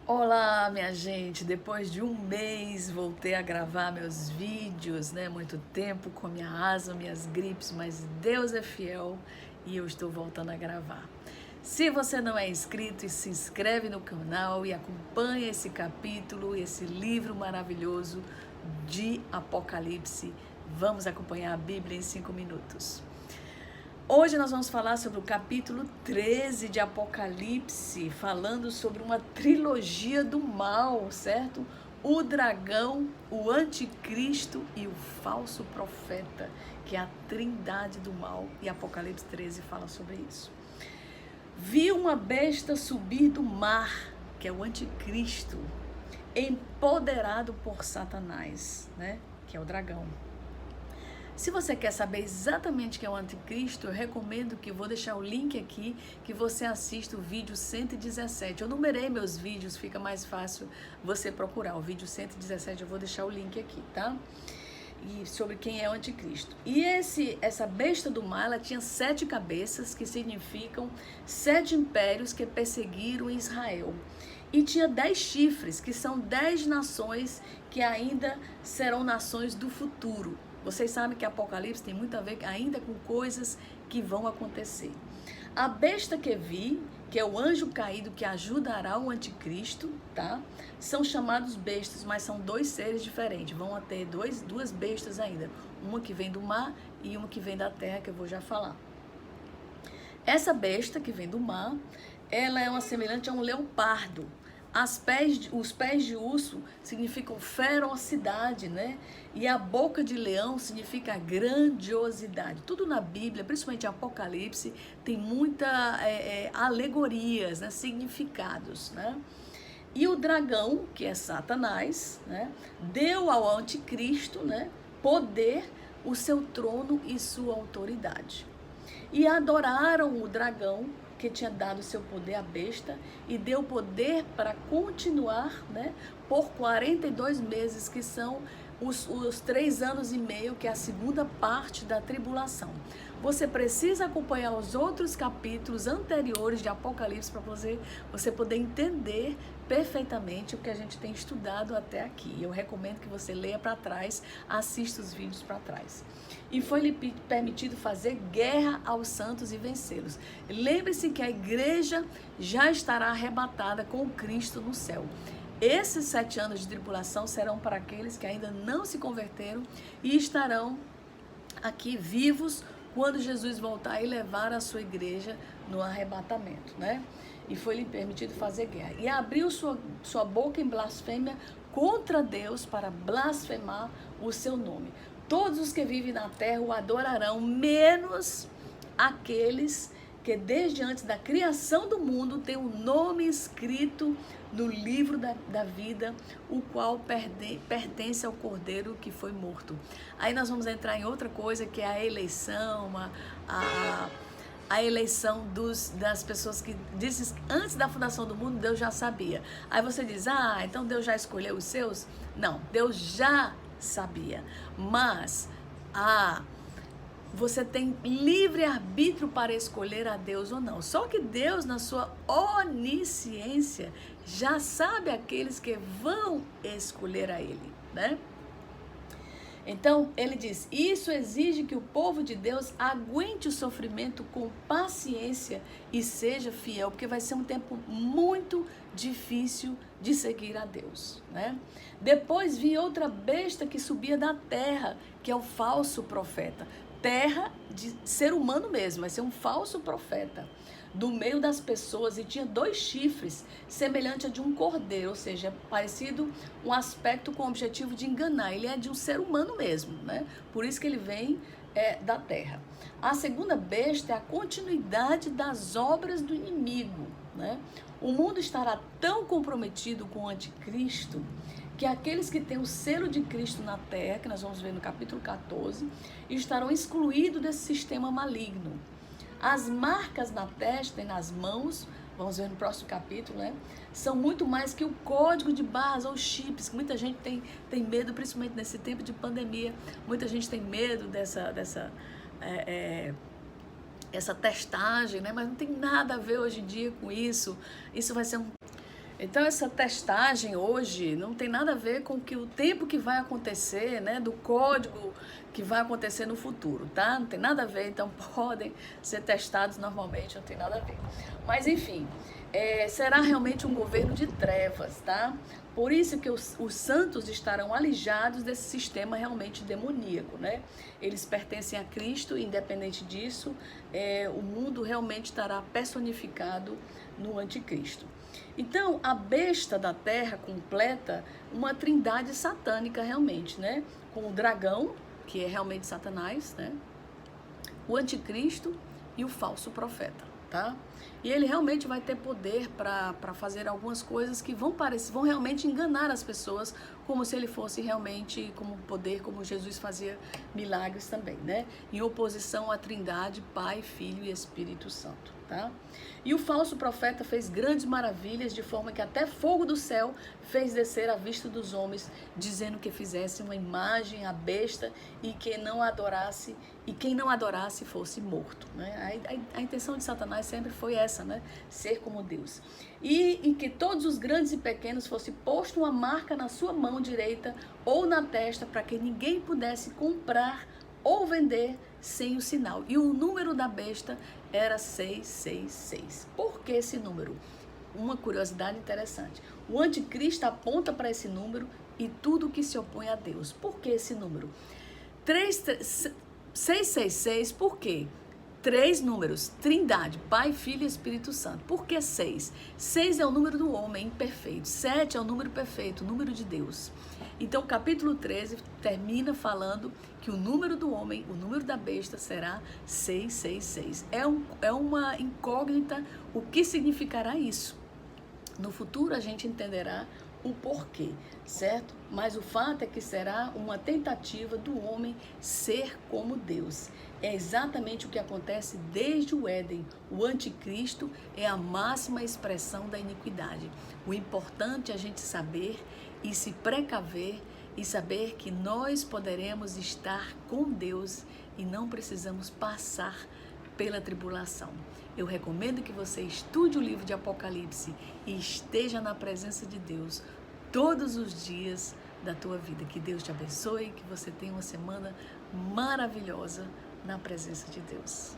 Olá, minha gente! Depois de um mês voltei a gravar meus vídeos, né? Muito tempo com minha asma, minhas gripes, mas Deus é fiel e eu estou voltando a gravar. Se você não é inscrito, se inscreve no canal e acompanha esse capítulo, esse livro maravilhoso de Apocalipse. Vamos acompanhar a Bíblia em 5 minutos. Hoje nós vamos falar sobre o capítulo 13 de Apocalipse, falando sobre uma trilogia do mal, certo? O dragão, o anticristo e o falso profeta, que é a trindade do mal, e Apocalipse 13 fala sobre isso. Vi uma besta subir do mar, que é o anticristo, empoderado por Satanás, né? Que é o dragão. Se você quer saber exatamente quem é o anticristo, eu recomendo que vou deixar o link aqui, que você assista o vídeo 117. Eu numerei meus vídeos, fica mais fácil você procurar. O vídeo 117 eu vou deixar o link aqui, tá? E sobre quem é o anticristo. E essa besta do mar, ela tinha 7 cabeças, que significam 7 impérios que perseguiram Israel. E tinha 10 chifres, que são 10 nações que ainda serão nações do futuro. Vocês sabem que Apocalipse tem muito a ver ainda com coisas que vão acontecer. A besta que vi, que é o anjo caído que ajudará o anticristo, tá? São chamados bestas, mas são 2 seres diferentes. Vão ter duas bestas ainda. Uma que vem do mar e uma que vem da terra, que eu vou já falar. Essa besta que vem do mar, ela é uma semelhante a um leopardo. Os pés de urso significam ferocidade, né? E a boca de leão significa grandiosidade. Tudo na Bíblia, principalmente Apocalipse, tem muitas alegorias, né? Significados, né? E o dragão, que é Satanás, né? Deu ao anticristo, né? Poder, o seu trono e sua autoridade. E adoraram o dragão, que tinha dado seu poder à besta, e deu poder para continuar, né, por 42 meses, que são os 3 anos e meio, que é a segunda parte da tribulação. Você precisa acompanhar os outros capítulos anteriores de Apocalipse para você poder entender perfeitamente o que a gente tem estudado até aqui. Eu recomendo que você leia para trás, assista os vídeos para trás. E foi-lhe permitido fazer guerra aos santos e vencê-los. Lembre-se que a igreja já estará arrebatada com Cristo no céu. Esses 7 anos de tribulação serão para aqueles que ainda não se converteram e estarão aqui vivos quando Jesus voltar e levar a sua igreja no arrebatamento, né? E foi-lhe permitido fazer guerra. E abriu sua boca em blasfêmia contra Deus para blasfemar o seu nome. Todos os que vivem na terra o adorarão, menos aqueles que desde antes da criação do mundo tem um nome escrito no livro da vida, o qual pertence ao Cordeiro que foi morto. Aí nós vamos entrar em outra coisa, que é a eleição, a eleição das pessoas que dizem que antes da fundação do mundo Deus já sabia. Aí você diz, então Deus já escolheu os seus? Não, Deus já sabia, mas você tem livre arbítrio para escolher a Deus ou não. Só que Deus, na sua onisciência, já sabe aqueles que vão escolher a Ele, né? Então, ele diz, isso exige que o povo de Deus aguente o sofrimento com paciência e seja fiel, porque vai ser um tempo muito difícil de seguir a Deus, né? Depois vi outra besta que subia da terra, que é o falso profeta. Terra de ser humano mesmo, vai ser um falso profeta do meio das pessoas, e tinha 2 chifres, semelhante a de um cordeiro, ou seja, parecido, um aspecto com o objetivo de enganar. Ele é de um ser humano mesmo, né? Por isso que ele vem da terra. A segunda besta é a continuidade das obras do inimigo, né? O mundo estará tão comprometido com o anticristo que aqueles que têm o selo de Cristo na terra, que nós vamos ver no capítulo 14, estarão excluídos desse sistema maligno. As marcas na testa e nas mãos, vamos ver no próximo capítulo, né? São muito mais que o código de barras ou chips, que muita gente tem medo, principalmente nesse tempo de pandemia. Muita gente tem medo essa testagem, né? Mas não tem nada a ver hoje em dia com isso. Isso vai ser Então essa testagem hoje não tem nada a ver com o tempo que vai acontecer, né, do código que vai acontecer no futuro, tá? Não tem nada a ver, então podem ser testados normalmente, não tem nada a ver. Mas enfim, será realmente um governo de trevas, tá? Por isso que os santos estarão alijados desse sistema realmente demoníaco, né? Eles pertencem a Cristo, independente disso, o mundo realmente estará personificado no anticristo. Então, a besta da terra completa uma trindade satânica realmente, né? Com o dragão, que é realmente Satanás, né? O anticristo e o falso profeta, tá? E ele realmente vai ter poder para fazer algumas coisas que vão realmente enganar as pessoas, como se ele fosse realmente como poder, como Jesus fazia milagres também, né? Em oposição à trindade, Pai, Filho e Espírito Santo, tá? E o falso profeta fez grandes maravilhas, de forma que até fogo do céu fez descer à vista dos homens, dizendo que fizesse uma imagem à besta e que não adorasse, e quem não adorasse fosse morto, né? A intenção de Satanás sempre foi essa, né? Ser como Deus. E em que todos os grandes e pequenos fosse posto uma marca na sua mão direita ou na testa, para que ninguém pudesse comprar ou vender sem o sinal. E o número da besta era 666. Por que esse número? Uma curiosidade interessante. O anticristo aponta para esse número e tudo que se opõe a Deus. Por que esse número? 666, por quê? 3 números, trindade, Pai, Filho e Espírito Santo. Por que 6? 6 é o número do homem imperfeito, 7 é o número perfeito, o número de Deus. Então o capítulo 13 termina falando que o número do homem, o número da besta será 666. É uma incógnita o que significará isso. No futuro a gente entenderá o porquê, certo? Mas o fato é que será uma tentativa do homem ser como Deus. É exatamente o que acontece desde o Éden. O anticristo é a máxima expressão da iniquidade. O importante é a gente saber e se precaver e saber que nós poderemos estar com Deus e não precisamos passar pela tribulação. Eu recomendo que você estude o livro de Apocalipse e esteja na presença de Deus todos os dias da tua vida. Que Deus te abençoe, que você tenha uma semana maravilhosa na presença de Deus.